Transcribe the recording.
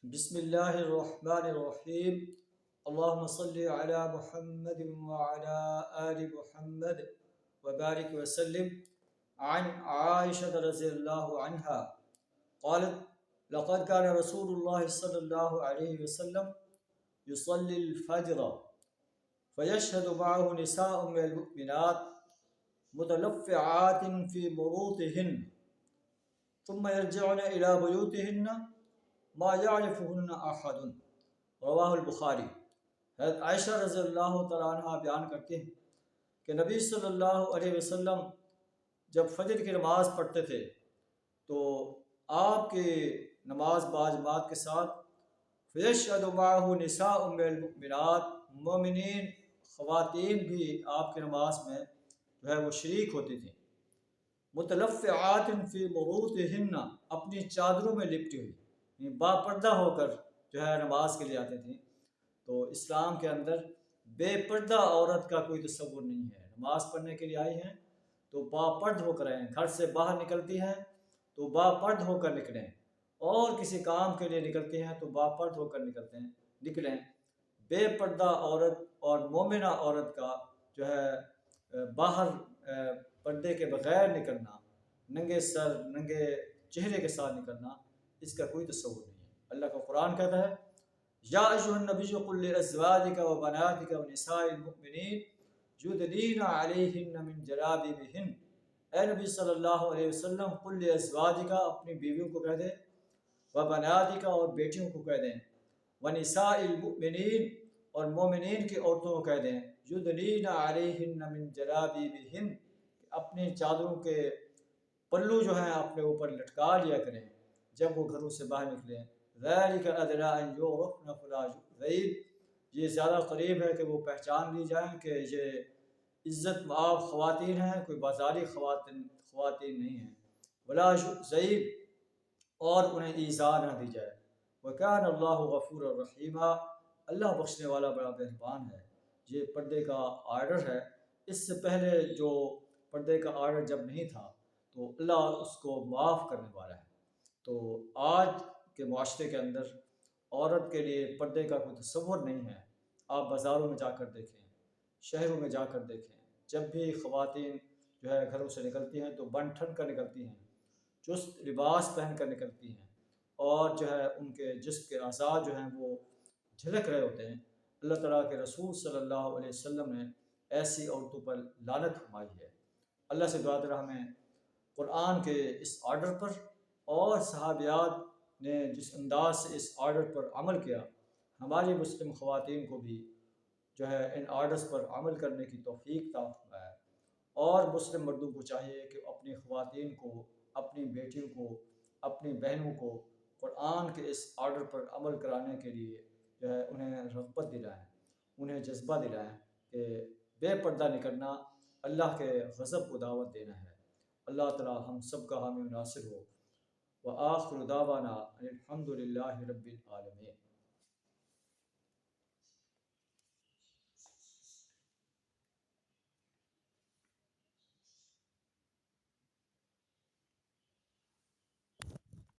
بسم الله الرحمن الرحيم. اللهم صل على محمد وعلى آل محمد وبارك وسلم. عن عائشة رضي الله عنها قالت: لقد كان رسول الله صلى الله عليه وسلم يصلي الفجر فيشهد معه نساء من المؤمنات متلفعات في مروطهن ثم يرجعن إلى بيوتهن ما يعرفهن احد. رواہ البخاری. حضرت عائشہ رضی اللہ تعالیٰ عنہ بیان کرتے ہیں کہ نبی صلی اللہ علیہ وسلم جب فجر کی نماز پڑھتے تھے تو آپ کی نماز باجماعت کے ساتھ فیشہد معہ نساء من المؤمنات، مومنین خواتین بھی آپ کی نماز میں جو ہے وہ شریک ہوتی تھیں. متلفعات فی مروطہن، اپنی چادروں میں لپٹی ہوئی، با پردہ ہو کر جو ہے نماز کے لیے آتے تھے. تو اسلام کے اندر بے پردہ عورت کا کوئی تصور نہیں ہے. نماز پڑھنے کے لیے آئی ہیں تو با پرد ہو کر آئیں، گھر سے باہر نکلتی ہیں تو با پرد ہو کر نکلیں، اور کسی کام کے لیے نکلتی ہیں تو با پرد ہو کر نکلیں. بے پردہ عورت اور مومنہ عورت کا جو ہے باہر پردے کے بغیر نکلنا، ننگے سر ننگے چہرے کے ساتھ نکلنا، اس کا کوئی تصور نہیں ہے. اللہ کا قرآن کہتا ہے: یا ایھا النبی قل لازواجک و بناتک و نساء المؤمنین یدنین علیہن من جلابیبہن. اے نبی صلی اللہ علیہ وسلم، قل لازواجک، اپنی بیویوں کو کہہ دیں، و بناتک، اور بیٹیوں کو کہہ دیں، و نساء المؤمنین، اور مومنین کی عورتوں کو کہہ دیں، یدنین علیہن من جلابیبہن، اپنی چادروں کے پلو جو ہیں اپنے اوپر لٹکا لیا کریں جب وہ گھروں سے باہر نکلیں. ذالک ادنیٰ ان یعرفن فلا یؤذین، یہ زیادہ قریب ہے کہ وہ پہچان لی جائیں کہ یہ عزت مآب خواتین ہیں، کوئی بازاری خواتین نہیں ہیں. ولا یؤذین، اور انہیں ایذا نہ دی جائے. وکان اللہ غفورا رحیما، اللہ بخشنے والا بڑا مہربان ہے. یہ پردے کا آرڈر ہے. اس سے پہلے جو پردے کا آرڈر جب نہیں تھا تو اللہ اس کو معاف کرنے والا ہے. تو آج کے معاشرے کے اندر عورت کے لیے پردے کا کوئی تصور نہیں ہے. آپ بازاروں میں جا کر دیکھیں، شہروں میں جا کر دیکھیں، جب بھی خواتین جو ہے گھروں سے نکلتی ہیں تو بن ٹھن کر نکلتی ہیں، چست لباس پہن کر نکلتی ہیں، اور جو ہے ان کے جسم کے اعضاء جو ہیں وہ جھلک رہے ہوتے ہیں. اللہ تعالیٰ کے رسول صلی اللہ علیہ وسلم نے ایسی عورتوں پر لعنت فرمائی ہے. اللہ سے دعا کریں ہمیں قرآن کے اس آرڈر پر اور صحابیات نے جس انداز سے اس آرڈر پر عمل کیا، ہماری مسلم خواتین کو بھی جو ہے ان آرڈرز پر عمل کرنے کی توفیق عطا فرمائے. اور مسلم مردوں کو چاہیے کہ اپنی خواتین کو، اپنی بیٹیوں کو، اپنی بہنوں کو قرآن کے اس آرڈر پر عمل کرانے کے لیے جو ہے انہیں رغبت دلائیں، انہیں جذبہ دلائیں کہ بے پردہ نکلنا اللہ کے غضب کو دعوت دینا ہے. اللہ تعالی ہم سب کا حامی و ناصر ہو. وآخر دعوانا ان الحمد للہ رب العالمین.